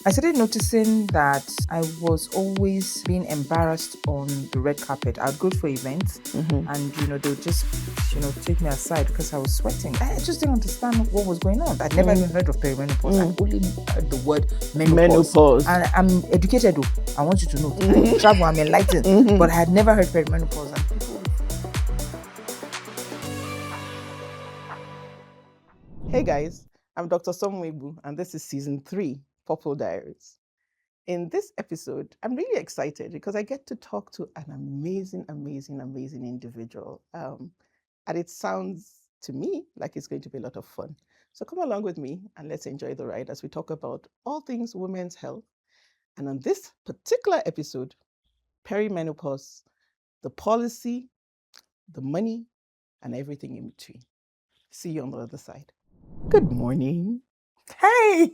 I started noticing that I was always being embarrassed on the red carpet. I'd go for events and, they would just, take me aside because I was sweating. I just didn't understand what was going on. I'd never even heard of perimenopause. I'd only heard the word menopause. And I'm educated, though. I want you to know. I travel, I'm enlightened. But I had never heard perimenopause. And people... Hey guys, I'm Dr. Somwebu, and this is season 3, Purple Diaries. In this episode, I'm really excited because I get to talk to an amazing individual. And it sounds to me like it's going to be a lot of fun. So come along with me and let's enjoy the ride as we talk about all things women's health. And on this particular episode, perimenopause, the policy, the money, and everything in between. See you on the other side. Good morning. Hey!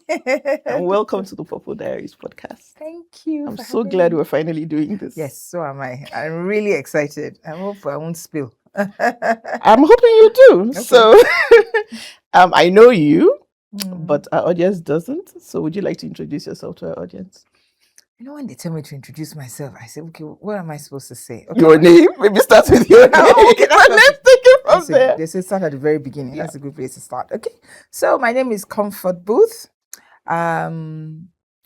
And welcome to the Purple Diaries podcast. Thank you. I'm so glad we're finally doing this. Yes, so am I. I'm really excited. I hope I won't spill. I'm hoping you do. Okay. So, I know you, but our audience doesn't. So, would you like to introduce yourself to our audience? When they tell me to introduce myself, I say, okay, what am I supposed to say? Okay, your name? Maybe start with your name. Okay, let's take it from there. They say start at the very beginning. Yeah. That's a good place to start. Okay. So my name is Comfort Booth. A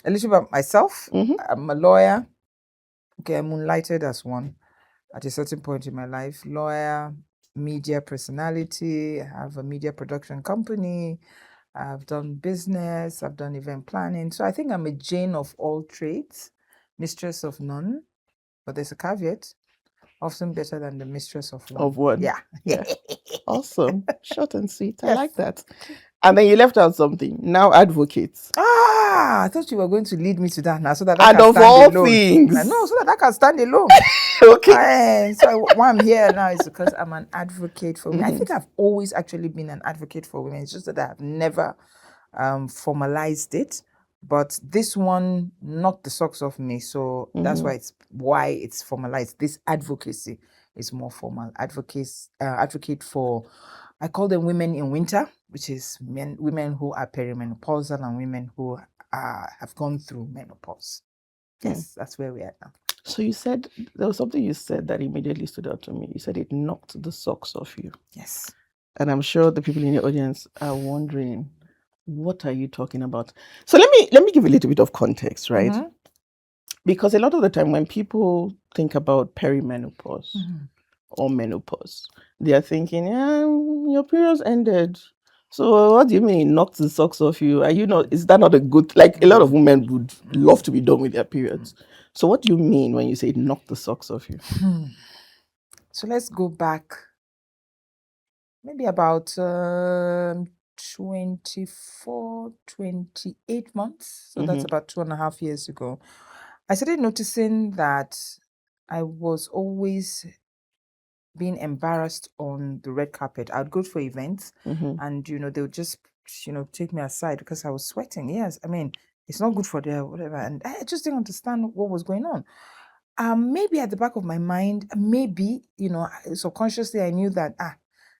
little about myself. I'm a lawyer. Okay, I'm moonlighted as one at a certain point in my life. Lawyer, media personality. I have a media production company. I've done business, I've done event planning. So I think I'm a Jane of all trades, mistress of none. But there's a caveat, often better than the mistress of one. Of one. Yeah. Awesome. Short and sweet. Yes. I like that. And then you left out something. Now advocates. I thought you were going to lead me to that now so that I can stand alone. And of all things. No, so that I can stand alone. Okay. So why I'm here now is because I'm an advocate for women. I think I've always actually been an advocate for women. It's just that I've never formalized it. But this one knocked the socks off me. So that's why it's formalized. This advocacy is more formal. Advocate for, I call them women in winter, which is women who are perimenopausal and women who have gone through menopause. Yes, that's where we are now. So you said, there was something you said that immediately stood out to me. You said it knocked the socks off you. Yes. And I'm sure the people in the audience are wondering, what are you talking about? So let me give a little bit of context, right? Because a lot of the time when people think about perimenopause or menopause, they are thinking, your periods ended. So what do you mean knocked the socks off you? Are you not? Is that not a good? Like a lot of women would love to be done with their periods. So what do you mean when you say knocked the socks off you? So let's go back. Maybe about 24, 28 months. So that's about 2.5 years ago. I started noticing that I was always being embarrassed on the red carpet. I'd go for events and, they would just, take me aside because I was sweating. Yes, I mean, it's not good for their whatever. And I just didn't understand what was going on. Maybe at the back of my mind, maybe, subconsciously I knew that,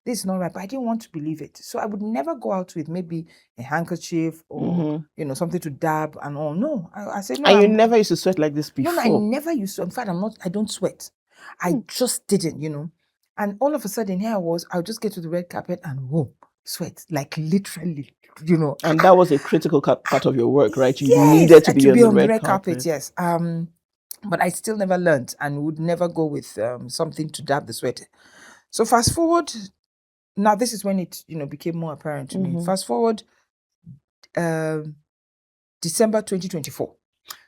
this is not right, but I didn't want to believe it. So I would never go out with maybe a handkerchief or, something to dab and all. No, I said no. And you never used to sweat like this before? No, I never used to. In fact, I don't sweat. I just didn't, And all of a sudden here I was, I'll just get to the red carpet and whoa, sweat, like literally, And that was a critical part of your work, right? You needed to be on the red carpet. Yes. But I still never learned and would never go with something to dab the sweat. So fast forward, now this is when it, became more apparent to me. Fast forward, December 2024.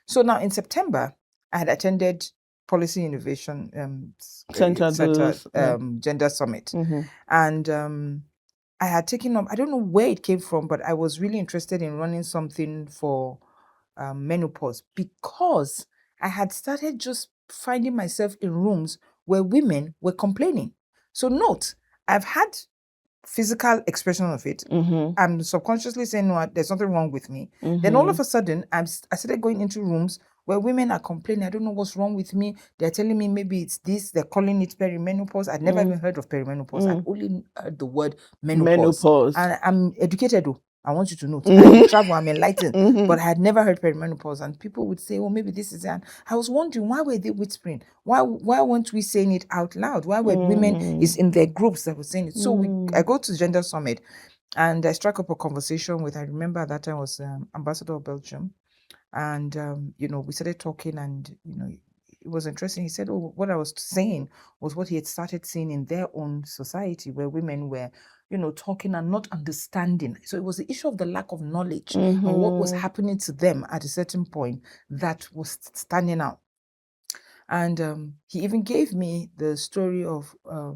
So now in September, I had attended Policy Innovation Center Gender Summit. And I had taken up, I don't know where it came from, but I was really interested in running something for menopause because I had started just finding myself in rooms where women were complaining. So note, I've had physical expression of it. I'm subconsciously saying, no, there's nothing wrong with me. Then all of a sudden, I started going into rooms where women are complaining, I don't know what's wrong with me. They're telling me maybe it's this, they're calling it perimenopause. I'd never even heard of perimenopause. I'd only heard the word menopause. And I'm educated, though. I want you to know. I travel, I'm enlightened. But I had never heard perimenopause. And people would say, oh, maybe this is it. And I was wondering, why were they whispering? Why weren't we saying it out loud? Why were women is in their groups that were saying it? So I go to Gender Summit and I struck up a conversation with, I remember at that time was Ambassador of Belgium. And, we started talking and, it was interesting. He said, oh, what I was saying was what he had started seeing in their own society where women were, talking and not understanding. So it was the issue of the lack of knowledge and what was happening to them at a certain point that was standing out. And he even gave me the story of I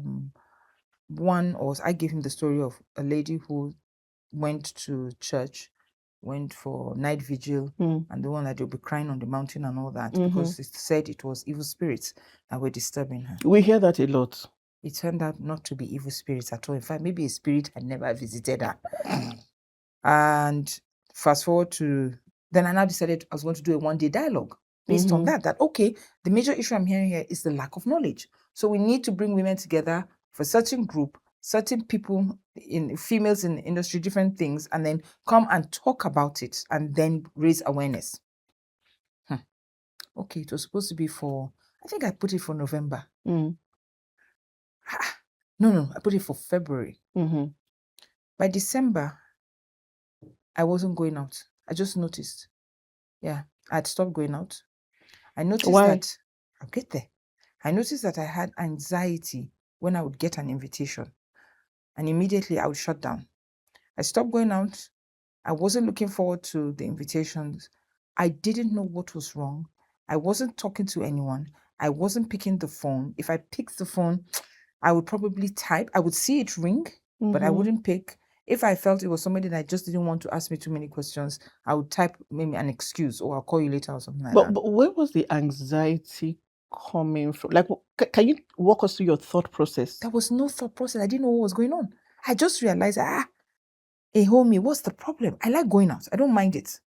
gave him the story of a lady who went to church, went for night vigil, and the one that they'll be crying on the mountain and all that, because it said it was evil spirits that were disturbing her. We hear that a lot. It turned out not to be evil spirits at all. In fact, maybe a spirit had never visited her. And fast forward to, then I now decided I was going to do a one-day dialogue based on that, okay, the major issue I'm hearing here is the lack of knowledge. So we need to bring women together for a certain group, certain people, females in the industry, different things, and then come and talk about it and then raise awareness. Okay, it was supposed to be I think I put it for November. No, I put it for February. By December, I wasn't going out. I just noticed. Yeah, I'd stopped going out. I noticed that, I'll get there. I noticed that I had anxiety when I would get an invitation. And immediately I would shut down. I stopped going out. I wasn't looking forward to the invitations. I didn't know what was wrong. I wasn't talking to anyone. I wasn't picking the phone. If I picked the phone, I would probably type. I would see it ring, but I wouldn't pick. If I felt it was somebody that just didn't want to ask me too many questions, I would type maybe an excuse, or I'll call you later or something like that. But where was the anxiety coming from? Like, can you walk us through your thought process? There was no thought process. I didn't know what was going on. I just realized, hey, homie, what's the problem? I like going out. I don't mind it.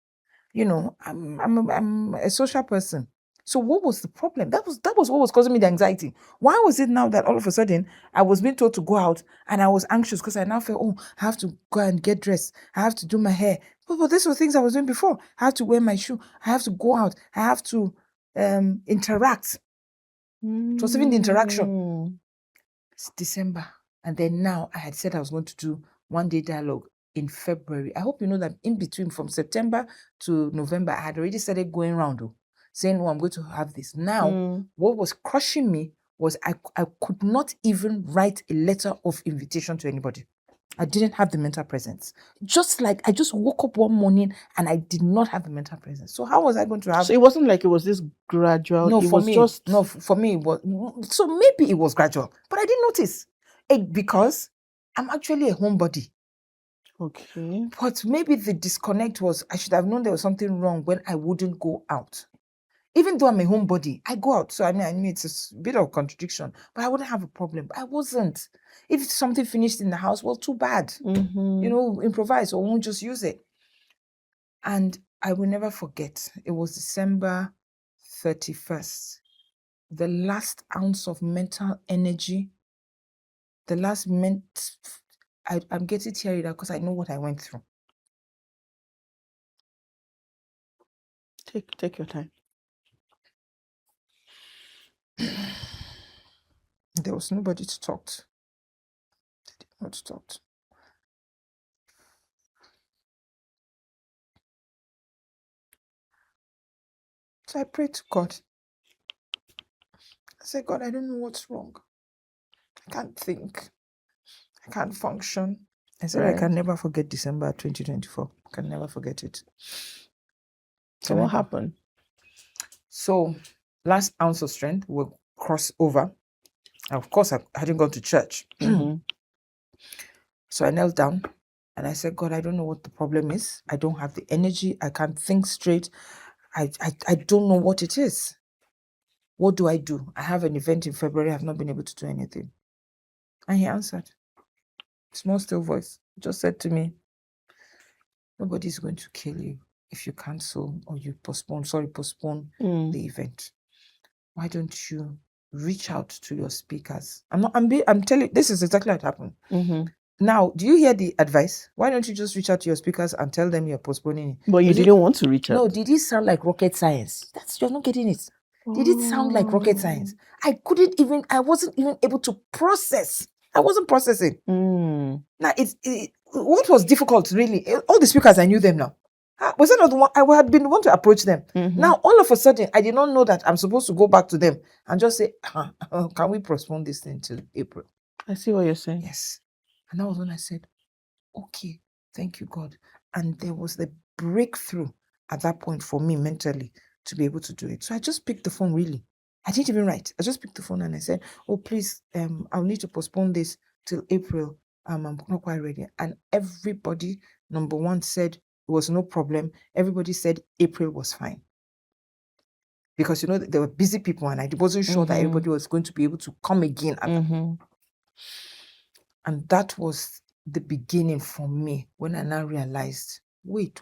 I'm a social person. So what was the problem? That was what was causing me the anxiety. Why was it now that all of a sudden I was being told to go out and I was anxious because I now felt, oh, I have to go and get dressed. I have to do my hair. But these were things I was doing before. I have to wear my shoe. I have to go out. I have to interact. It was even the interaction. It's December. And then now I had said I was going to do one-day dialogue in February. I hope you know that in between, from September to November, I had already started going around saying, oh, I'm going to have this. Now, what was crushing me was I could not even write a letter of invitation to anybody. I didn't have the mental presence. Just like I just woke up one morning and I did not have the mental presence. So how was I going to have? So it wasn't like it was this gradual. No, it for was me, just no, for me, it was. So maybe it was gradual, but I didn't notice it because I'm actually a homebody. Okay. But maybe the disconnect was I should have known there was something wrong when I wouldn't go out. Even though I'm a homebody, I go out. So I mean it's a bit of contradiction, but I wouldn't have a problem. But I wasn't. If something finished in the house, well, too bad. Improvise or won't just use it. And I will never forget. It was December 31st. The last ounce of mental energy, the last I'm getting teary because I know what I went through. Take your time. There was nobody to talk to. They did not talk to. So I prayed to God. I said, God, I don't know what's wrong. I can't think. I can't function. I said, I can never forget December 2024. I can never forget it. So what happened? So last ounce of strength will cross over. Of course, I hadn't gone to church. So I knelt down and I said, God, I don't know what the problem is. I don't have the energy. I can't think straight. I don't know what it is. What do? I have an event in February. I've not been able to do anything. And he answered. Small, still voice. Just said to me, nobody's going to kill you if you cancel or you postpone the event. Why don't you reach out to your speakers? I'm telling you, this is exactly what happened. Now, do you hear the advice? Why don't you just reach out to your speakers and tell them you're postponing it? But you didn't want to reach out. No, did it sound like rocket science? You're not getting it. Did it sound like rocket science? I wasn't even able to process. I wasn't processing. Now, what was difficult, really? All the speakers, I knew them now. Was I not the one? I had been the one to approach them. Now, all of a sudden, I did not know that I'm supposed to go back to them and just say, can we postpone this thing till April? I see what you're saying. Yes. And that was when I said, okay, thank you, God. And there was the breakthrough at that point for me mentally to be able to do it. So I just picked the phone, really. I didn't even write. I just picked the phone and I said, oh, please, I'll need to postpone this till April. I'm not quite ready. And everybody, number one, said it was no problem. Everybody said April was fine. Because, there were busy people and I wasn't sure that everybody was going to be able to come again. And that was the beginning for me when I now realized, wait,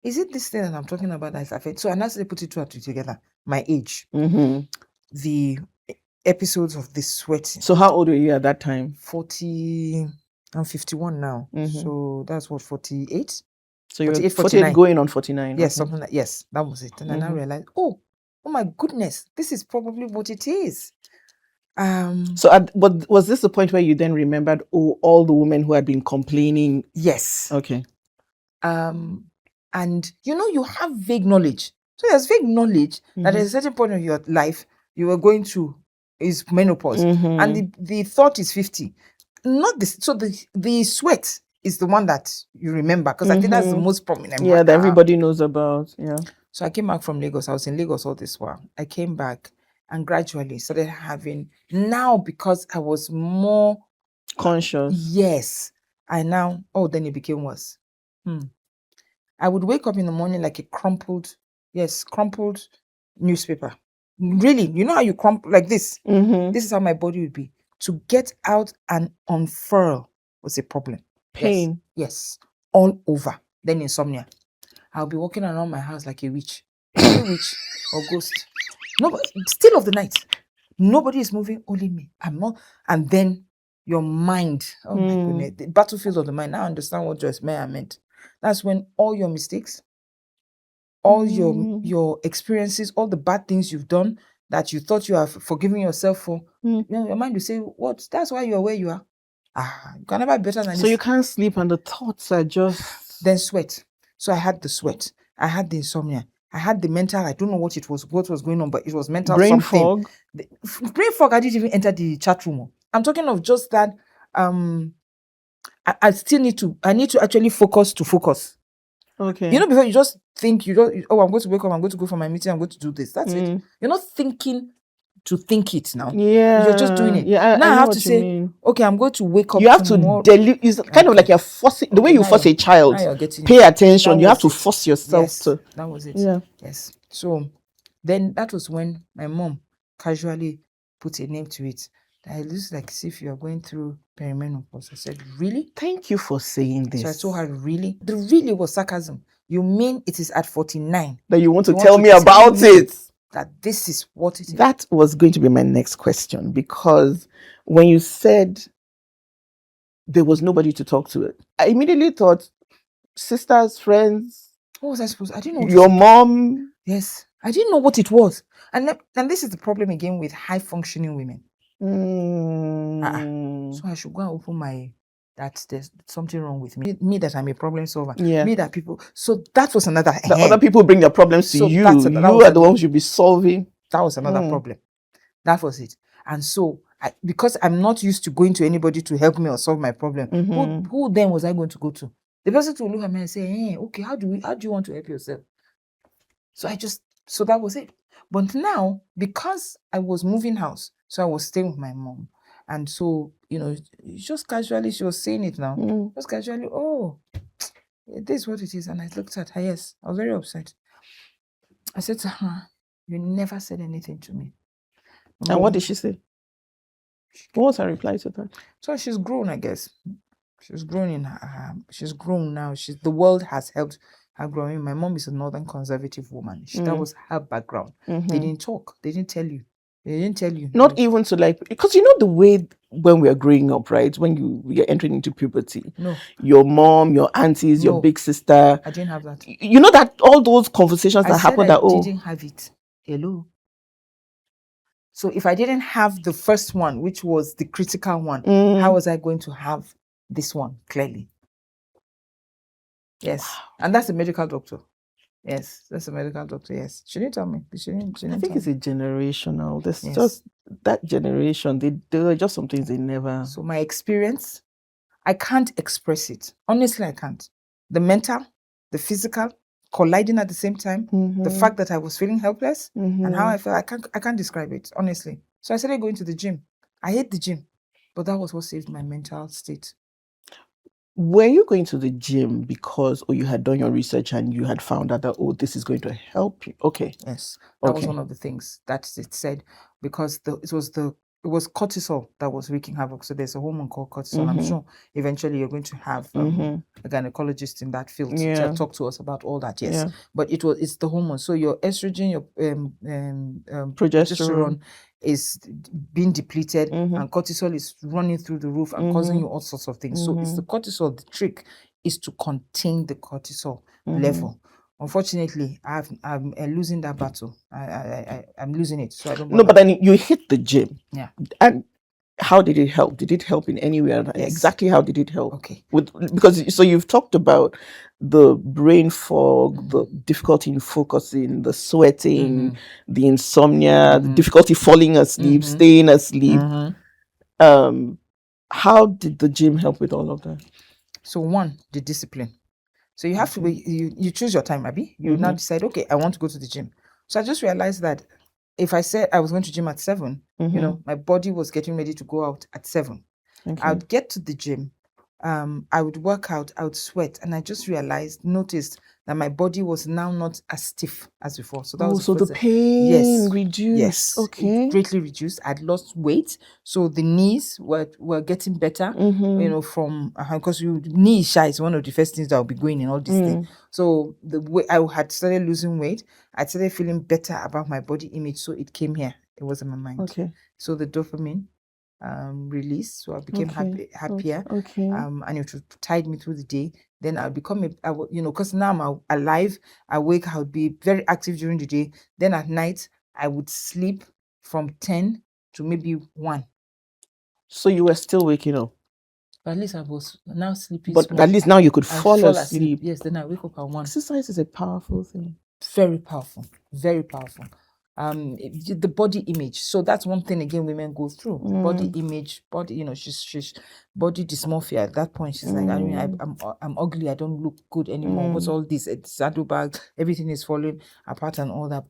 is it this thing that I'm talking about that is affecting? So I now started putting two and two together. My age, the episodes of the sweating. So how old were you at that time? 40. I'm 51 now. So that's what, 48? So you're 48 going on 49. Yes, something like, yes, that was it. And I now realized, oh my goodness, this is probably what it is. But was this the point where you then remembered all the women who had been complaining? Yes. Okay. And you have vague knowledge. So there's vague knowledge that at a certain point of your life you are going to is menopause, and the thought is 50. Not this. So the sweat is the one that you remember because I think that's the most prominent. Yeah, that everybody knows about. Yeah. So I came back from Lagos. I was in Lagos all this while. I came back and gradually started having, now because I was more conscious. Yes. Then it became worse. I would wake up in the morning like a crumpled newspaper. Really, you know how you crumple like this? This is how my body would be. To get out and unfurl was a problem. Pain. Yes. All over. Then insomnia. I'll be walking around my house like a witch. A witch or ghost. Still of the night. Nobody is moving, only me. I'm not. And then your mind, oh my goodness, the battlefield of the mind. Now I understand what Joyce Meyer meant. That's when all your mistakes, all your experiences, all the bad things you've done that you thought you have forgiven yourself for, your mind will say, what? That's why you're where you are. You can never be better than this. So you can't sleep and the thoughts are just... Then sweat. So I had the sweat. I had the insomnia. I had the mental, I don't know what was going on, but it was mental brain something. fog. Brain fog, I didn't even enter the chat room. I'm talking of just that, I still need to actually focus. Okay. Before you just think, I'm going to wake up, I'm going to go for my meeting, I'm going to do this. That's it. You're not thinking to think it now. Yeah. You're just doing it. Yeah, now I have to say, okay, I'm going to wake up. You have to it's kind of like you're forcing, the way you force a child. Pay attention. You have to force yourself to. That was it. Yeah. Yes. So then that was when my mom casually put a name to it. It looks like as if you're going through perimenopause. I said, really? Thank you for saying this. So I told her, really? The really was sarcasm. You mean it is at 49? That you want to tell me about it? That this is what it is. That was going to be my next question, because when you said there was nobody to talk to it, I immediately thought sisters, friends. What was I supposed to? I didn't know. Your mom. Yes. I didn't know what it was. And this is the problem again with high functioning women. So I should go and open there's something wrong with me. Me that I'm a problem solver. Yeah. Me that people. So that was another. The other people bring their problems to you. You are the ones who should be solving. That was another problem. That was it. And so because I'm not used to going to anybody to help me or solve my problem, who then was I going to go to? The person to look at me and say, hey, okay, how do you want to help yourself? So that was it. But now, because I was moving house, so I was staying with my mom. And so, just casually, she was saying it now. Just casually, this is what it is. And I looked at her, yes, I was very upset. I said to her, you never said anything to me. And what did she say? What was her reply to that? So she's grown, I guess. She's grown she's grown now. The world has helped her growing. My mom is a northern conservative woman. That was her background. They didn't talk. They didn't tell you. They didn't tell you. Not even to like, because you know the way when we are growing up, right? When we are entering into puberty, No, your mom, your aunties, your No. big sister, I didn't have that. you know that all those conversations I that said happen I that didn't have it. Hello. So if I didn't have the first one, which was the critical one, how was I going to have this one? Clearly. Yes. And that's a medical doctor. Yes, that's a medical doctor. Yes. She didn't tell me. She didn't I think it's a generational. There's Yes. just that generation. There are just some things they never. So my experience, I can't express it. Honestly, I can't. The mental, the physical, colliding at the same time. The fact that I was feeling helpless and how I felt, I can't describe it, honestly. So I started going to the gym. I hate the gym, but that was what saved my mental state. Were you going to the gym because you had done your research and you had found out that this is going to help you? Okay. Yes, that was one of the things that it said, because it was cortisol that was wreaking havoc. So there's a hormone called cortisol. I'm sure eventually you're going to have a gynecologist in that field to talk to us about all that. Yes, but it's the hormone. So your estrogen, your progesterone is being depleted, and cortisol is running through the roof and causing you all sorts of things. So it's the cortisol. The trick is to contain the cortisol level. Unfortunately, I'm losing that battle. I'm losing it, so I don't. No, but then you hit the gym. Yeah. And how did it help? Did it help in any way? Yes. Exactly how did it help? Okay. Because you've talked about the brain fog, the difficulty in focusing, the sweating, the insomnia, the difficulty falling asleep, staying asleep. How did the gym help with all of that? So one, the discipline. So you have to be, you choose your time, Abby. You now decide, okay, I want to go to the gym. So I just realized that if I said I was going to gym at 7, my body was getting ready to go out at 7. I would get to the gym. I would work out, I would sweat, and I just noticed that my body was now not as stiff as before. So that was the pain reduced. Yes, okay, greatly reduced. I'd lost weight, so the knees were getting better. From because knee shy is one of the first things that will be going in all these things. So the way I had started losing weight, I started feeling better about my body image. So it came here. It was in my mind. Okay. So the dopamine released, so I became happier. Okay. And it would tide me through the day. Then I'll become because now I'm alive, awake, I would be very active during the day. Then at night, I would sleep from 10 to maybe 1. So you were still waking up? But at least I was now sleeping. But at least now you could fall asleep. Yes, then I wake up at 1. Exercise is a powerful thing. Very powerful. Very powerful. The body image. So that's one thing again women go through. Body image, she's body dysmorphia. At that point, she's like, I'm ugly. I don't look good anymore. What's all this? It's saddlebag. Everything is falling apart and all that.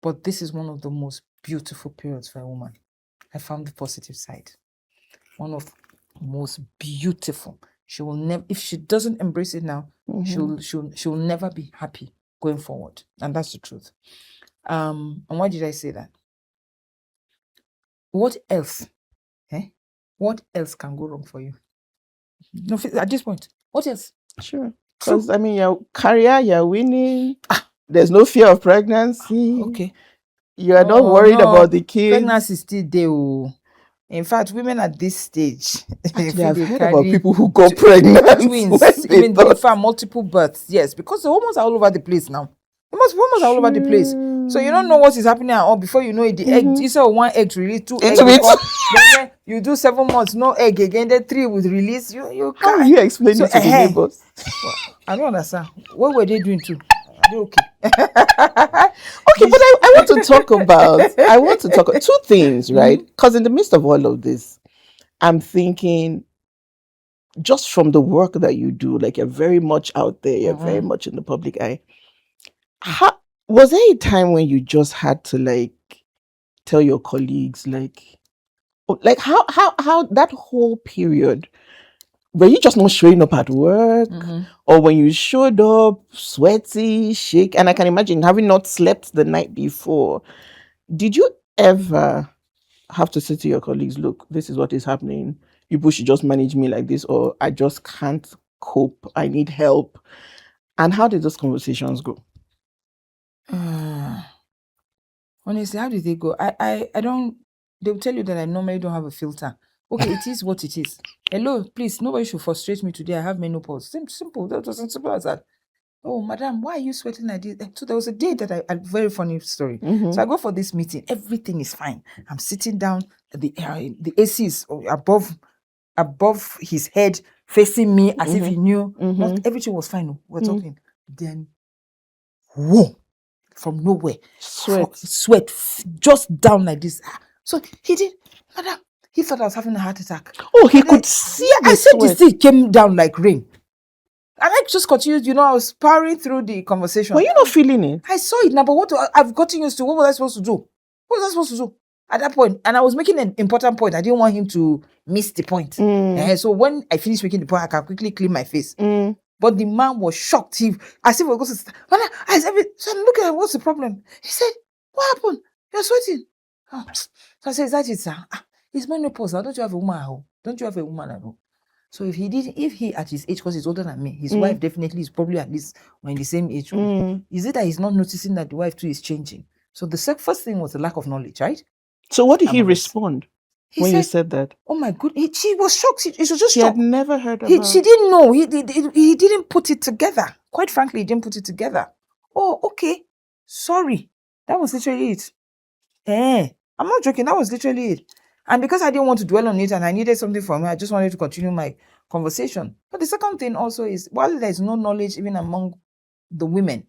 But this is one of the most beautiful periods for a woman. I found the positive side. One of the most beautiful. She will never, if she doesn't embrace it now, she'll never be happy going forward. And that's the truth. And why did I say that? What else? What else can go wrong for you? No, at this point, what else? Sure. Because your career, you're winning. There's no fear of pregnancy. Okay. You are not worried about the kids. Pregnancy is still there. In fact, women at this stage, actually, I've heard about people who got pregnant. Twins, in fact, multiple births. Yes, because the hormones are all over the place now. Hormones are all over the place. So you don't know what is happening at all. Before you know it, the egg, instead of 1 egg to release 2 eggs. Then you do 7 months, no egg again. Then 3 will release. You can't. How will you explain it to the neighbors? I don't understand. What were they doing too? Are they okay? Okay, but I want to talk about 2 things, right? Because in the midst of all of this, I'm thinking, just from the work that you do, like you're very much out there, you're very much in the public eye. Was there a time when you just had to tell your colleagues how that whole period, were you just not showing up at work, or when you showed up sweaty, shake, and I can imagine having not slept the night before, did you ever have to say to your colleagues, look, this is what is happening, people should just manage me like this, or I just can't cope, I need help? And how did those conversations go? Honestly, how did they go? I don't. They'll tell you that I normally don't have a filter. Okay, it is what it is. Hello, please, nobody should frustrate me today. I have menopause. Simple. That was as simple as that. Oh, madam, why are you sweating like this? So there was a day that a very funny story. So I go for this meeting. Everything is fine. I'm sitting down. The AC is above his head, facing me as if he knew. Not everything was fine. We're talking. Then, whoa, from nowhere, sweat just down like this. So he did, madam. He thought I was having a heart attack. Oh, he could see. Yeah, I said this thing came down like rain. And I just continued, I was powering through the conversation. Were you not feeling it? I saw it now, but I've gotten used to. What was I supposed to do? What was I supposed to do at that point? And I was making an important point. I didn't want him to miss the point. So when I finished making the point, I can quickly clean my face. But the man was shocked. As if we were going to start. So I'm looking at what's the problem. He said, "What happened? You're sweating." Oh. So I said, "Is that it, sir? It's menopause. Now, don't you have a woman at home? Don't you have a woman at home?" So if he at his age, because he's older than me, his wife definitely is probably at least we're in the same age. Is it that he's not noticing that the wife too is changing? So the first thing was the lack of knowledge, right? So what did he respond when you said that? Oh my goodness, she was shocked. She was just shocked. She had never heard about. She didn't know. He didn't put it together. Quite frankly, he didn't put it together. Oh, okay. Sorry. That was literally it. I'm not joking. That was literally it. And because I didn't want to dwell on it and I needed something from her, I just wanted to continue my conversation. But the second thing also is, while there's no knowledge even among the women,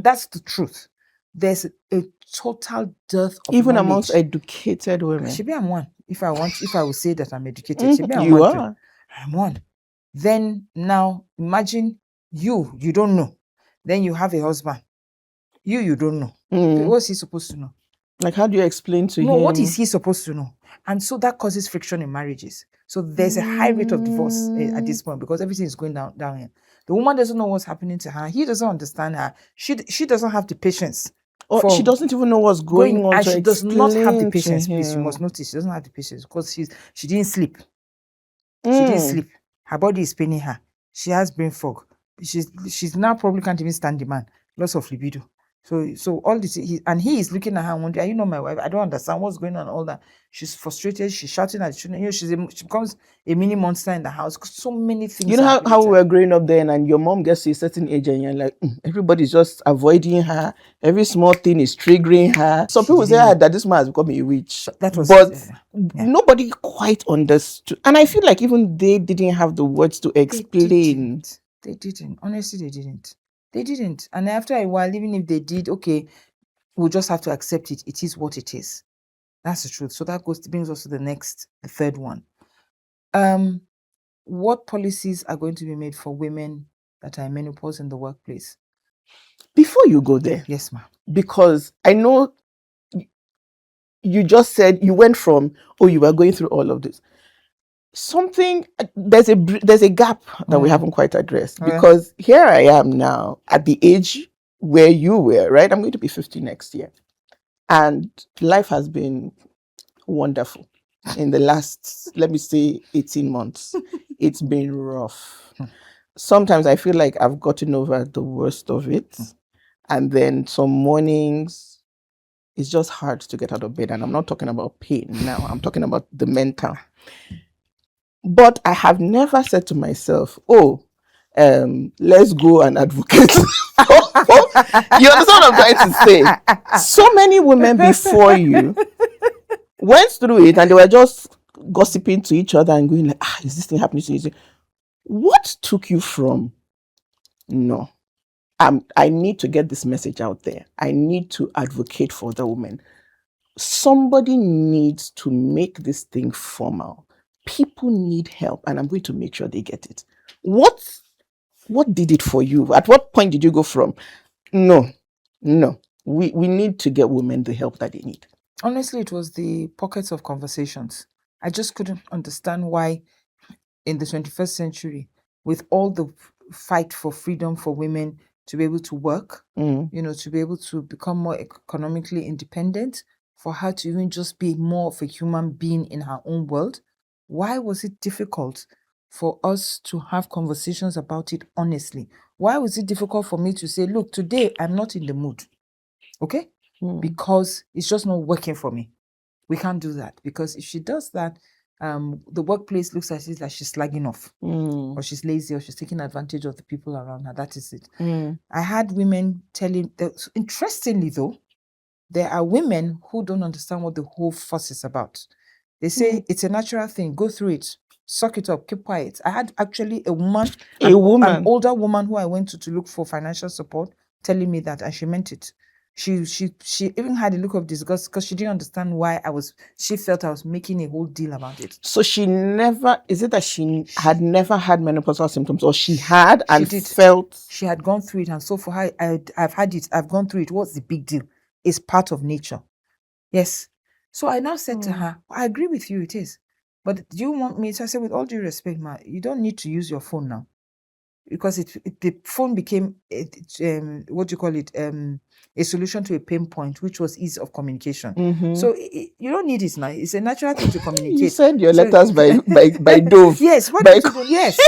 that's the truth. There's a total dearth of even knowledge. Amongst educated women. Maybe I'm one. If I would say that I'm educated, you are. I'm one. Then now imagine you don't know. Then you have a husband. You don't know. What's he supposed to know? Like, how do you explain to him? No, what is he supposed to know? And so that causes friction in marriages. So there's a high rate of divorce at this point because everything is going down here. The woman doesn't know what's happening to her. He doesn't understand her. She doesn't have the patience. Or she doesn't even know what's going on. And she does not have the patience. Please, you must notice she doesn't have the patience because she didn't sleep. She didn't sleep. Her body is paining her. She has brain fog. She's now probably can't even stand the man. Loss of libido. So all this, he is looking at her and wondering, are you not my wife? I don't understand what's going on, all that. She's frustrated. She's shouting at the children. She becomes a mini monster in the house. So many things. You know how we were growing up then, and your mom gets to a certain age, and you're like, everybody's just avoiding her. Every small thing is triggering her. Some people say that this man has become a witch. Nobody quite understood. And I feel like even they didn't have the words to explain. They didn't. Honestly, they didn't. They didn't. And after a while, even if they did, okay, we'll just have to accept it. It is what it is. That's the truth. So that brings us to the third one. What policies are going to be made for women that are in menopause in the workplace? Before you go there. Yes, ma'am. Because I know you just said you went from, you were going through all of this. There's a gap that we haven't quite addressed, because here I am now at the age where you were, right? I'm going to be 50 next year, and life has been wonderful in the last, let me say, 18 months. It's been rough. Sometimes I feel like I've gotten over the worst of it, and then some mornings it's just hard to get out of bed. And I'm not talking about pain now, I'm talking about the mental. But I have never said to myself, let's go and advocate. You understand what I'm trying to say? So many women before you went through it and they were just gossiping to each other and going like, is this thing happening to you? What took you from, no, I need to get this message out there. I need to advocate for the woman. Somebody needs to make this thing formal. People need help, and I'm going to make sure they get it. What did it for you? At what point did you go from, no, we need to get women the help that they need? Honestly, it was the pockets of conversations. I just couldn't understand why in the 21st century, with all the fight for freedom for women to be able to work, to be able to become more economically independent, for her to even just be more of a human being in her own world, why was it difficult for us to have conversations about it honestly? Why was it difficult for me to say, look, today I'm not in the mood, okay? because it's just not working for me. We can't do that, because if she does that, the workplace looks as if like she's slagging off, or she's lazy, or she's taking advantage of the people around her. That is it. I had women telling, interestingly though, there are women who don't understand what the whole fuss is about. They say it's a natural thing, go through it, suck it up, keep quiet. I had actually a woman, an older woman who I went to look for financial support, telling me that, and she meant it. She even had a look of disgust because she didn't understand why she felt I was making a whole deal about it. So she never, is it that she had never had menopausal symptoms, or she had and felt? She had gone through it, and so for her, I've had it, I've gone through it. What's the big deal? It's part of nature. Yes. So I now said to her, I agree with you, it is. But do you want me? So I said, with all due respect, ma, you don't need to use your phone now. Because the phone became, what do you call it, a solution to a pain point, which was ease of communication. So you don't need it now. It's a natural thing to communicate. You send your letters by Dove. Yes. What did you do? Yes.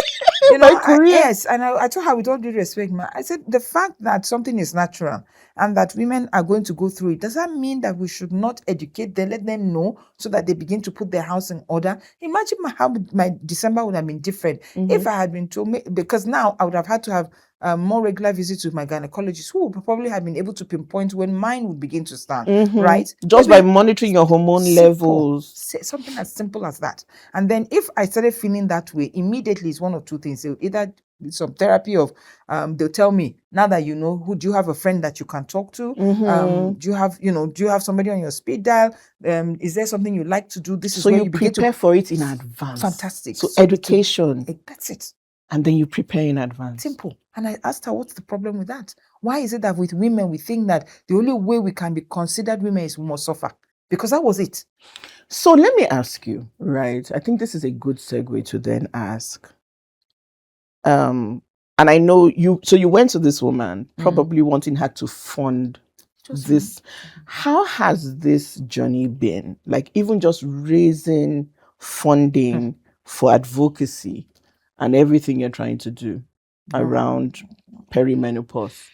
You know, yes. And I told her, with all due respect, ma, I said, the fact that something is natural and that women are going to go through it, does that mean that we should not educate them, let them know, so that they begin to put their house in order? Imagine how my December would have been different if I had been told, because now I would have had to have more regular visits with my gynecologist, who would probably have been able to pinpoint when mine would begin to start, right? Just by monitoring your hormone levels. Something as simple as that. And then if I started feeling that way, immediately it's one of two things. They'll either some therapy of, they'll tell me, now that you know, do you have a friend that you can talk to? Do you have somebody on your speed dial? Is there something you like to do? This is so where you begin prepare for it in advance. Fantastic. So education. That's it. And then you prepare in advance. Simple. And I asked her, what's the problem with that? Why is it that with women, we think that the only way we can be considered women is we must suffer? Because that was it. So let me ask you, right? I think this is a good segue to then ask. And I know you went to this woman, probably wanting her to fund this. How has this journey been? Like, even just raising funding for advocacy and everything you're trying to do around perimenopause.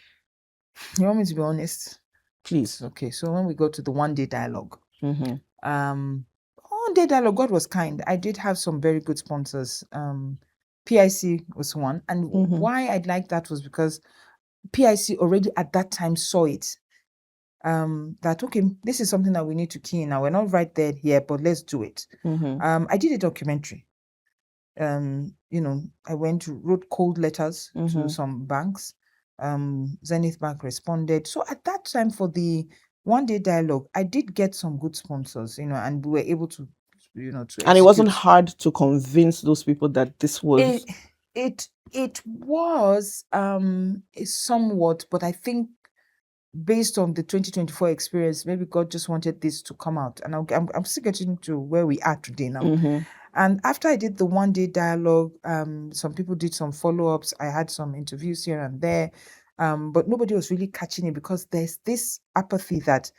You want me to be honest? Please. Okay, so when we go to the one-day dialogue, one-day dialogue, God was kind. I did have some very good sponsors. PIC was one. And why I liked that was because PIC already at that time saw it. That, okay, this is something that we need to key in now. We're not right there here, but let's do it. I did a documentary. I wrote cold letters to some banks. Zenith Bank responded. So at that time, for the one-day dialogue, I did get some good sponsors, and we were able to, to execute. And it wasn't hard to convince those people that this was... It was somewhat, but I think based on the 2024 experience, maybe God just wanted this to come out. And I'm still getting to where we are today now. And after I did the one-day dialogue, some people did some follow-ups. I had some interviews here and there, but nobody was really catching it, because there's this apathy that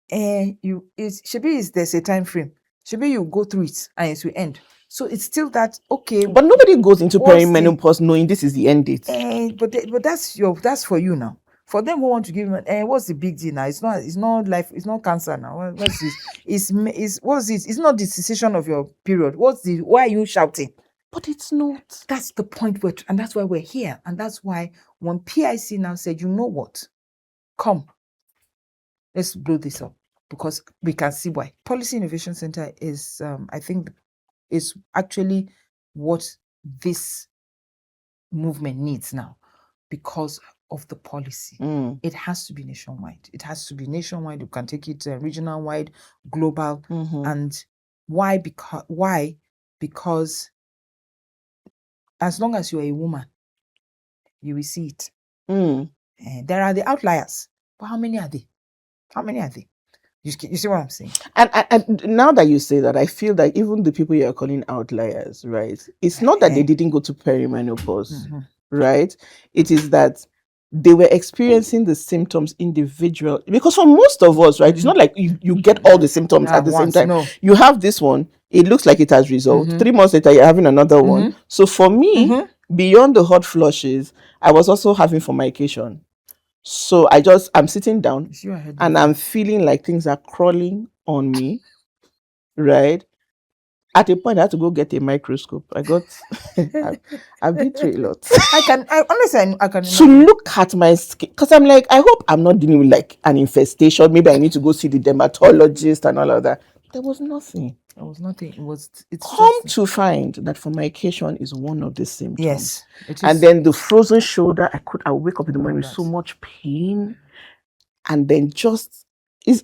there's a time frame. Maybe you go through it and it will end. So it's still that, okay. But nobody goes into perimenopause knowing this is the end date. But that's for you now. For them who want to give them, what's the big deal now? It's not life, it's not cancer now. What's this? It's not the cessation of your period. Why are you shouting? But it's not. That's the point, and that's why we're here. And that's why when PIC now said, you know what? Come, let's blow this up, because we can see why. Policy Innovation Center is, I think, is actually what this movement needs now, because of the policy. It has to be nationwide. It has to be nationwide. You can take it regional wide, global. And why? Because as long as you're a woman, you will see it. There are the outliers, but how many are they? You see what I'm saying? And now that you say that, I feel that even the people you are calling outliers, right? It's not that they didn't go to perimenopause, right? It is that they were experiencing the symptoms individual. Because for most of us, right, it's not like you get all the symptoms at the same time. No. You have this one, it looks like it has resolved. 3 months later, you're having another one. So for me, beyond the hot flushes, I was also having formication. So I'm sitting down and I'm feeling like things are crawling on me, right? At a point, I had to go get a microscope. I've been through a lot. Honestly, I can to look at my skin, because I'm like, I hope I'm not dealing with like an infestation. Maybe I need to go see the dermatologist and all of that. There was nothing. There was nothing. It's Come to find that fornication is one of the symptoms. Yes, it is. And then the frozen shoulder, I wake up in the morning with so much pain, and then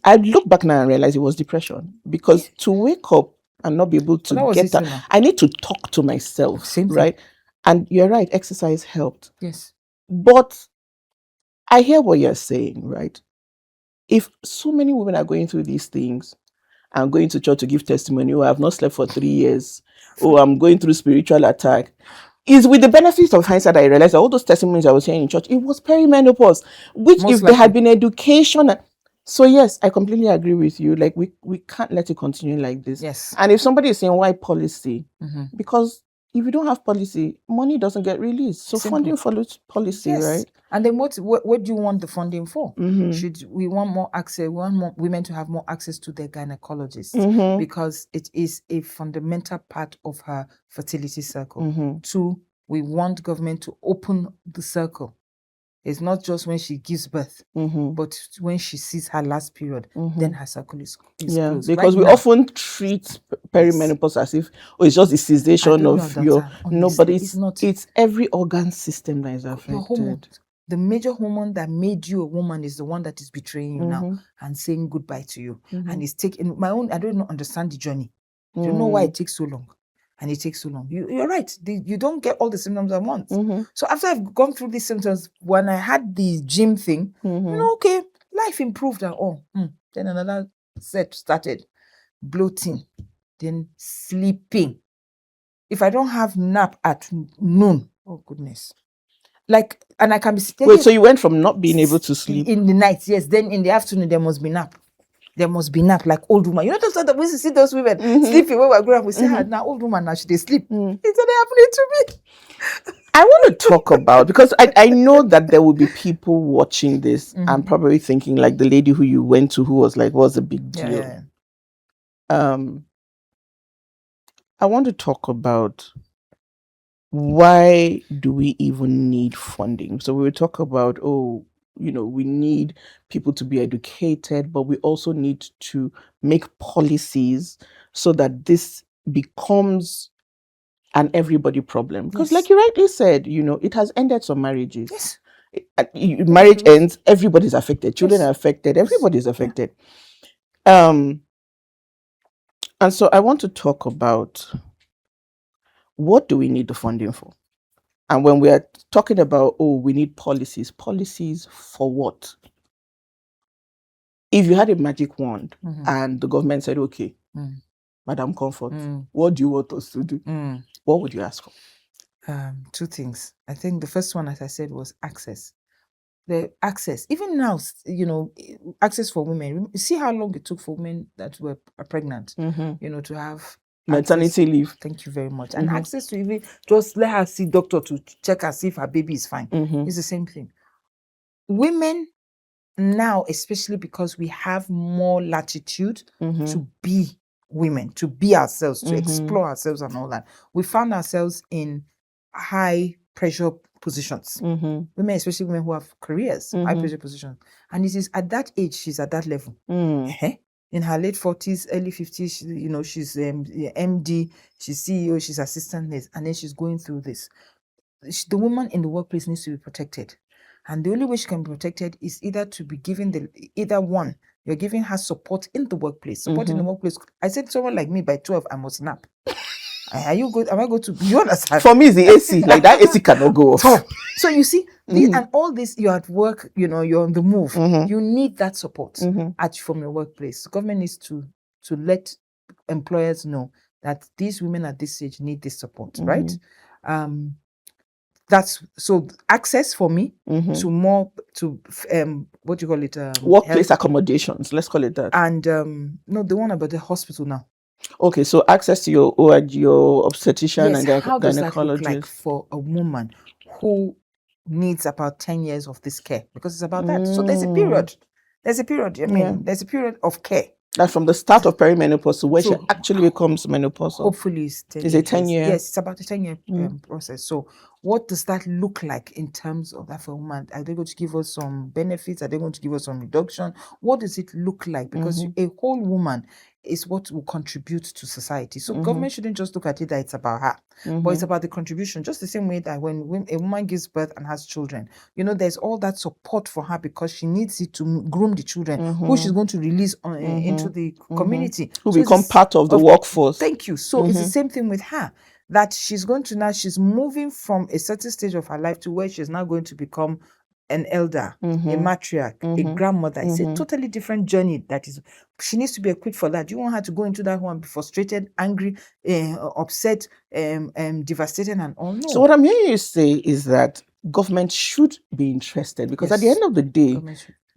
I look back now and realize it was depression, because to wake up and not be able to get that, I need to talk to myself. Same right thing. And you're right, exercise helped. Yes, but I hear what you're saying, right? If so many women are going through these things, I'm going to church to give testimony, oh, I've not slept for 3 years, oh, I'm going through spiritual attack, is with the benefits of hindsight I realized that all those testimonies I was hearing in church, it was perimenopause, which most if there had been education. So yes, I completely agree with you. Like we can't let it continue like this. Yes. And if somebody is saying why policy, because if you don't have policy, money doesn't get released. So simple. Funding follows policy, yes. Right? And then what do you want the funding for? Should we want more access? We want more women to have more access to their gynecologists because it is a fundamental part of her fertility circle. 2, we want government to open the circle. It's not just when she gives birth, but when she sees her last period, then her circle is closed. Because we often treat perimenopause as if it's just the cessation of your but it's not. It's every organ system that is affected. Your hormones. The major hormone that made you a woman is the one that is betraying you now and saying goodbye to you. And it's taking my own. I don't understand the journey. I don't know why it takes so long. And it takes so long. You're right. You don't get all the symptoms at once. So after I've gone through these symptoms, when I had the gym thing, okay, life improved and all. Then another set started. Bloating, then sleeping. If I don't have nap at noon, oh goodness. Like, and I can be... Wait, so you went from not being able to sleep? In the night, yes. Then in the afternoon, there must be nap. There must be nap, like old woman. You know, that we used to see those women sleeping when we were growing up. We say, now old woman, now should they sleep? It's not happening to me. I want to talk about, because I know that there will be people watching this and probably thinking like the lady who you went to, who was like, what's the big deal? Yeah. I want to talk about why do we even need funding? So we will talk about, we need people to be educated, but we also need to make policies so that this becomes an everybody problem. Because like you rightly said, it has ended some marriages. Yes. Marriage ends, everybody's affected. Children are affected, everybody's affected. And so I want to talk about, what do we need the funding for? And when we are talking about, we need policies for what? If you had a magic wand and the government said, okay, Madam Comfort, what do you want us to do? What would you ask for? 2 things. I think the first one, as I said, was access. The access, even now, access for women. See how long it took for women that were pregnant, to have maternity leave. Thank you very much. And access to even just let her see doctor to check her, see if her baby is fine. It's the same thing. Women now, especially because we have more latitude to be women, to be ourselves, to explore ourselves and all that, we found ourselves in high pressure positions. Women, especially women who have careers, high pressure positions. And it is at that age, she's at that level. In her late 40s, early 50s, she's MD, she's CEO, she's assistant nurse, and then she's going through this. The woman in the workplace needs to be protected. And the only way she can be protected is either to be given you're giving her support in the workplace. Support in the workplace. I said someone like me, by 12, I must nap. Are you good? Am I going to? You understand? For me, it's the AC. Like that AC cannot go off. So you see, and all this, you're at work, you're on the move. You need that support from your workplace. The government needs to let employers know that these women at this age need this support, right? That's so access for me to more what do you call it? Workplace accommodations. Let's call it that. And no, the one about the hospital now. Okay, so access to your ORG, your obstetrician and how does that look like for a woman who needs about 10 years of this care because it's about that. So there's a period. There's a period. I mean, there's a period of care. That's from the start of perimenopause to where she actually becomes menopausal. Hopefully, it's 10 Is it 10 years? Yes, it's about a 10-year process. So, what does that look like in terms of that for a woman? Are they going to give us some benefits? Are they going to give us some reduction? What does it look like? Because a whole woman is what will contribute to society. So, government shouldn't just look at it that it's about her, but it's about the contribution. Just the same way that when a woman gives birth and has children, you know, there's all that support for her because she needs it to groom the children who she's going to release into the community. Who become part of the workforce. Thank you. So it's the same thing with her, that she's going to now, she's moving from a certain stage of her life to where she's now going to become an elder, a matriarch, a grandmother. It's a totally different journey. That is, she needs to be equipped for that. You want her to go into that one, be frustrated, angry, upset, devastated, and all. No. So what I'm hearing you say is that government should be interested because at the end of the day,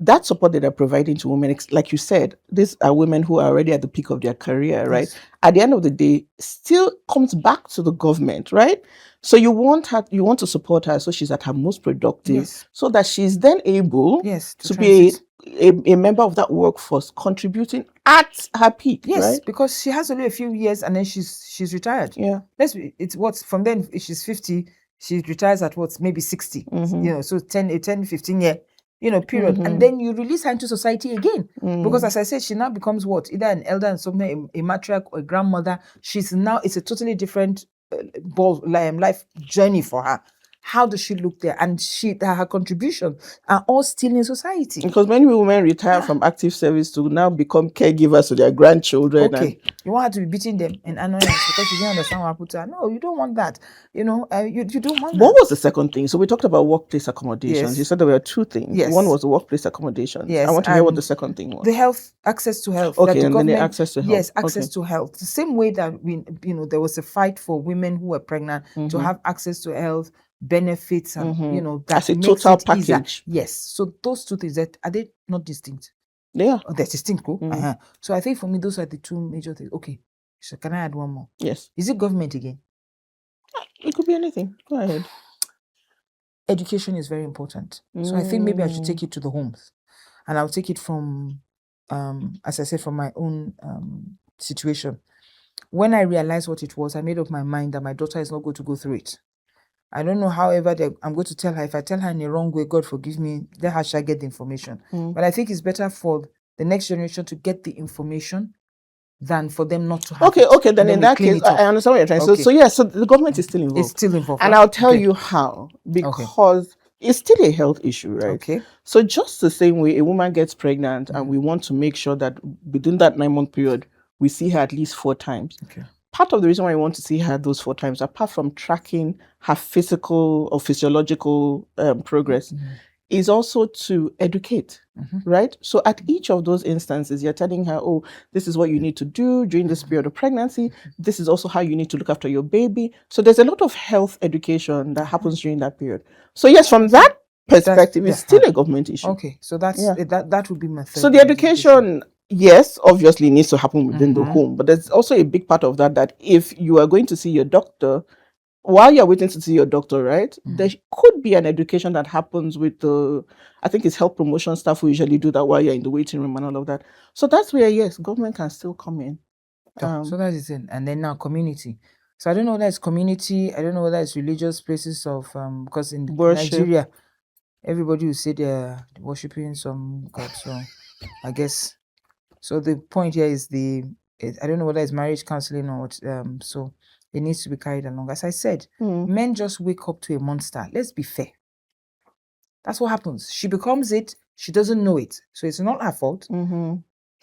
that support that they're providing to women, like you said, these are women who are already at the peak of their career, right? Yes. At the end of the day, still comes back to the government, right? So you want to support her so she's at her most productive, so that she's then able to be a member of that workforce, contributing at her peak, right? Because she has only a few years and then she's retired. Yeah. It's what's from then, if she's 50, she retires at what's maybe 60. You know, so 10, 15 year, you know, period. And then you release her into society again. Because as I said, she now becomes what? Either an elder and something, a matriarch or a grandmother. She's now, it's a totally different life journey for her. How does she look there? And her contributions are all still in society. Because many women retire from active service to now become caregivers to their grandchildren. Okay. You want her to be beating them in annoyance because you didn't understand what happened to her. No, you don't want that. You know, you don't want that. What was the second thing? So we talked about workplace accommodations. Yes. You said there were two things. Yes. One was the workplace accommodations. Yes. I want to hear what the second thing was. The health, access to health. Okay, and then the access to health. Yes, access to health. The same way that there was a fight for women who were pregnant to have access to health, benefits, and that as a total package. Easier. Yes. So those two things, are they not distinct? Yeah. They're distinct. So I think for me, those are the two major things. Okay. So can I add one more? Yes. Is it government again? It could be anything. Go ahead. Education is very important. So I think maybe I should take it to the homes. And I'll take it from, as I said, from my own situation. When I realized what it was, I made up my mind that my daughter is not going to go through it. I don't know, however, I'm going to tell her. If I tell her in the wrong way, God forgive me, let her shall get the information. But I think it's better for the next generation to get the information than for them not to have it. Okay, then in that case, I understand what you're trying to say. So the government is still involved. It's still involved. And I'll tell you how. Because it's still a health issue, right? Okay. So just the same way a woman gets pregnant and we want to make sure that within that 9-month period, we see her at least 4 times. Okay. Part of the reason why I want to see her those 4 times, apart from tracking her physical or physiological progress, is also to educate, right? So at each of those instances, you're telling her, oh, this is what you need to do during this period of pregnancy. This is also how you need to look after your baby. So there's a lot of health education that happens during that period. So yes, from that perspective, it's still a government issue. Okay, so that would be my third. So the education, yes, obviously needs to happen within the home, but there's also a big part of that if you are going to see your doctor, while you're waiting to see your doctor, right, there could be an education that happens with I think it's health promotion staff who usually do that while you're in the waiting room and all of that. So that's where, yes, government can still come in. So that is it. And then now community. So I don't know whether it's community, I don't know whether it's religious places of, because in worship. Nigeria, everybody will say they're worshiping some God. So I guess, so the point here is I don't know whether it's marriage counseling or what, so it needs to be carried along. As I said, men just wake up to a monster. Let's be fair. That's what happens. She becomes it. She doesn't know it. So it's not her fault.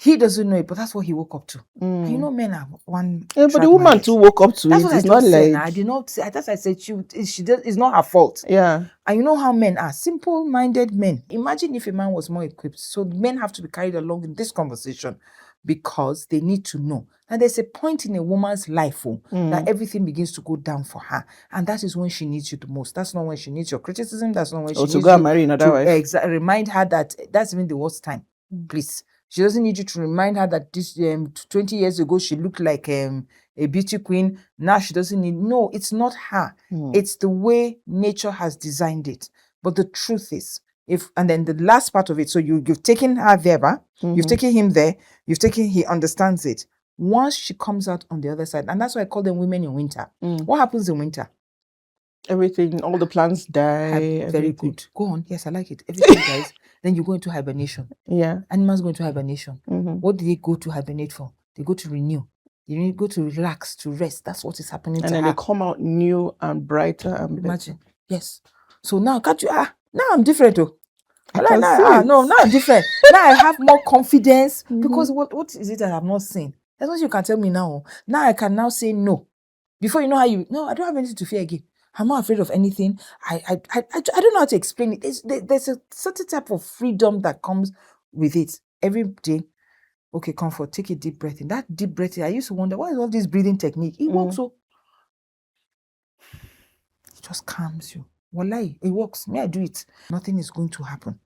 He doesn't know it, but that's what he woke up to. And you know, men are one. Yeah, but the woman too woke up to it. It's not like I did not say. That's why I said it's not her fault. Yeah. And you know how men are, simple-minded men. Imagine if a man was more equipped. So men have to be carried along in this conversation because they need to know. And there's a point in a woman's life that everything begins to go down for her. And that is when she needs you the most. That's not when she needs your criticism. That's not when she needs to go and marry another wife. Remind her that that's even the worst time. Please. She doesn't need you to remind her that this 20 years ago she looked like a beauty queen. Now she doesn't need. No, it's not her. It's the way nature has designed it. But the truth is, and then the last part of it, so you've taken her there, you've taken him there, he understands it. Once she comes out on the other side, and that's why I call them women in winter. What happens in winter? Everything, all the plants die. Very good. Go on. Yes, I like it. Everything dies. Then you go into hibernation. Yeah. Animals go into hibernation. What do they go to hibernate for? They go to renew. They go to relax, to rest. That's what is happening to her. And then they come out new and brighter and imagine better. Yes. So now can't you now I'm different though. Now I'm different. Now I have more confidence because what is it that I've not seen? That's what you can tell me now. Now I can now say no. Before you know I don't have anything to fear again. I'm not afraid of anything. I don't know how to explain it. There's a certain type of freedom that comes with it. Every day, okay, comfort, take a deep breath in. That deep breathing, I used to wonder, what is all this breathing technique? It works so. It just calms you. Wallahi, it works. May I do it? Nothing is going to happen.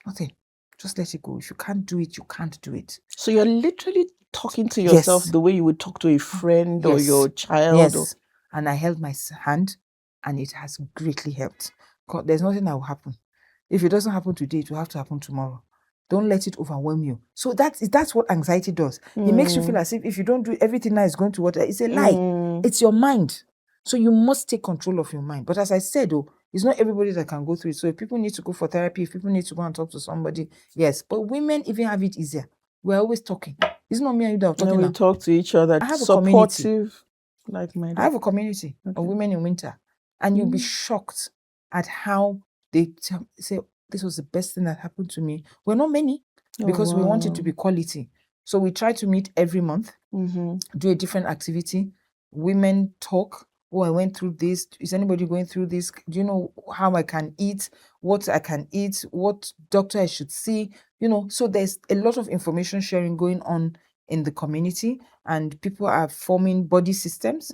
Nothing. Just let it go. If you can't do it, you can't do it. So you're literally talking to yourself the way you would talk to a friend or your child. Yes. And I held my hand and it has greatly helped. There's nothing that will happen. If it doesn't happen today, it will have to happen tomorrow. Don't let it overwhelm you. So that's what anxiety does. It makes you feel as if you don't do everything now is going to water. It's a lie. It's your mind. So you must take control of your mind. But as I said, it's not everybody that can go through it. So if people need to go for therapy, if people need to go and talk to somebody, yes. But women even have it easier. We're always talking. It's not me and you that are talking. We talk to each other. I have supportive, like-minded. I have a community of women in winter. And you'll be shocked at how they say, this was the best thing that happened to me. We're not many because we want it to be quality. So we try to meet every month, do a different activity. Women talk. Oh, I went through this. Is anybody going through this? Do you know how I can eat? What I can eat? What doctor I should see? So there's a lot of information sharing going on in the community, and people are forming body systems,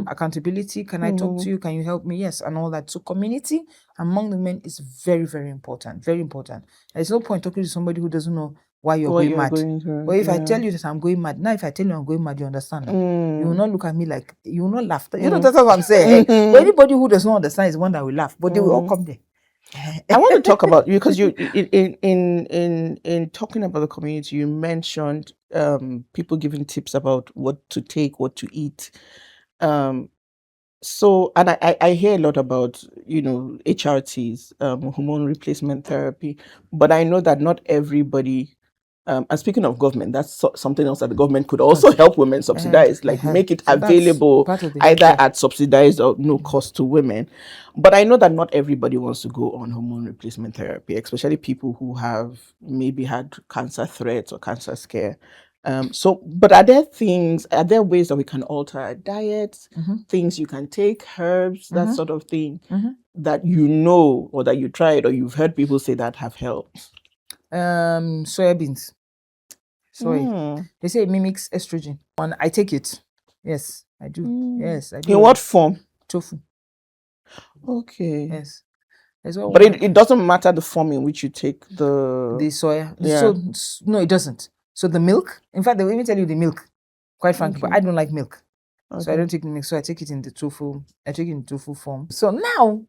accountability. Can I talk to you? Can you help me? Yes, and all that. So community among the men is very, very important. Very important. There's no point talking to somebody who doesn't know why you're going mad. But if I tell you that I'm going mad, now if I tell you I'm going mad, you understand. You will not look at me like, you will not laugh. You know, that's what I'm saying. But anybody who does not understand is one that will laugh. But they will all come there. I want to talk about you because you in talking about the community, you mentioned people giving tips about what to take, what to eat. So, and I hear a lot about, HRTs, hormone replacement therapy, but I know that not everybody, and speaking of government, that's something else that the government could also help women subsidize, make it available either at subsidized or no cost to women. But I know that not everybody wants to go on hormone replacement therapy, especially people who have maybe had cancer threats or cancer scare. But are there ways that we can alter our diet, things you can take, herbs, that sort of thing, that or that you tried or you've heard people say that have helped? Soybeans. Soy. They say it mimics estrogen. And I take it. Yes, I do. Yes, I do. In what form? Tofu. Okay. Yes. But it doesn't matter the form in which you take the soya. Yeah. So no, it doesn't. So the milk, in fact, they will even tell you the milk, quite frankly, but I don't like milk. So I don't take the milk. So I take it in the tofu. I take it in tofu form. So now,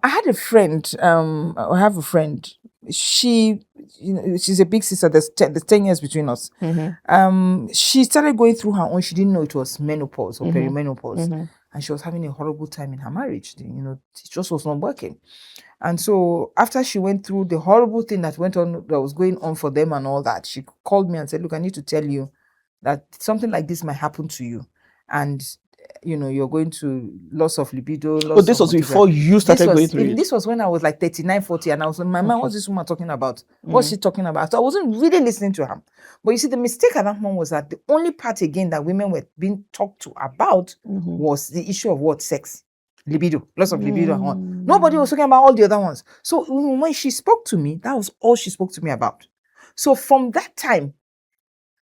I had a friend, I have a friend, she's a big sister, there's 10 years between us. She started going through her own, she didn't know it was menopause or perimenopause. And she was having a horrible time in her marriage. It just was not working. And so after she went through the horrible thing that was going on for them and all that, she called me and said, look, I need to tell you that something like this might happen to you. And you're going to loss of libido. This was before you started going through it. This was when I was like 39, 40, and I was in my mind, what's this woman talking about? What's she talking about? So I wasn't really listening to her. But you see, the mistake at that moment was that the only part again that women were being talked to about was the issue of what? Sex. Libido. Loss of libido and all. Nobody was talking about all the other ones. So when she spoke to me, that was all she spoke to me about. So from that time,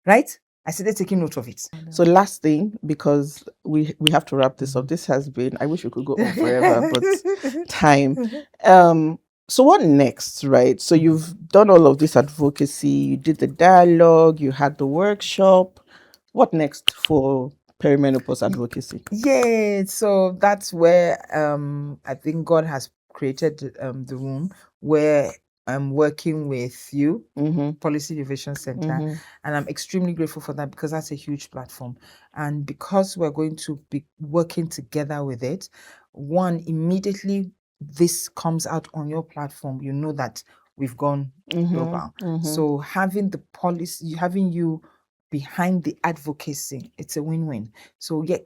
right? I started taking note of it. So last thing, because we have to wrap this up. This has been, I wish we could go on forever, but time. So what next, right? So you've done all of this advocacy, you did the dialogue, you had the workshop. What next for perimenopause advocacy? Yeah, so that's where I think God has created the room where I'm working with you, Policy Innovation Center, and I'm extremely grateful for that because that's a huge platform. And because we're going to be working together with it, one, immediately this comes out on your platform, you know that we've gone global. So having the policy, having you behind the advocacy, it's a win-win. So yeah,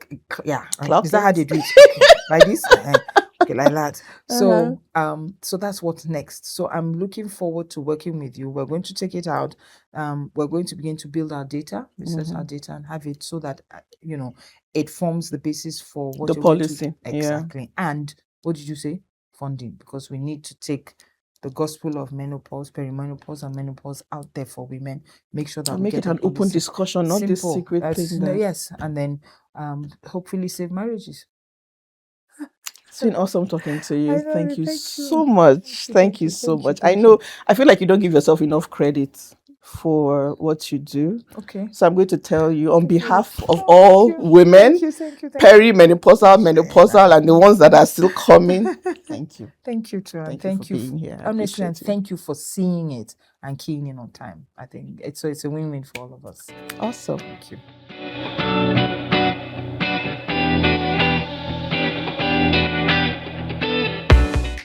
is that how they do it? Okay. Like this? Okay, like that. So so that's what's next. So I'm looking forward to working with you. We're going to take it out. We're going to begin to build our data, research our data, and have it so that it forms the basis for what the you're policy. going to, exactly. And what did you say? Funding, because we need to take the gospel of menopause, perimenopause, and menopause out there for women. Make sure that we make get it an open discussion, not this secret thing. Yes, and then hopefully save marriages. It's been awesome talking to you. Thank you so much. Thank you so much. I know, I feel like you don't give yourself enough credit for what you do. Okay. So I'm going to tell you on behalf of all women, perimenopausal, menopausal, and the ones that are still coming. Thank you. Thank you, Turan. Thank you for being here. Honestly, and thank you for seeing it and keying in on time. I think it's a win-win for all of us. Awesome. Thank you.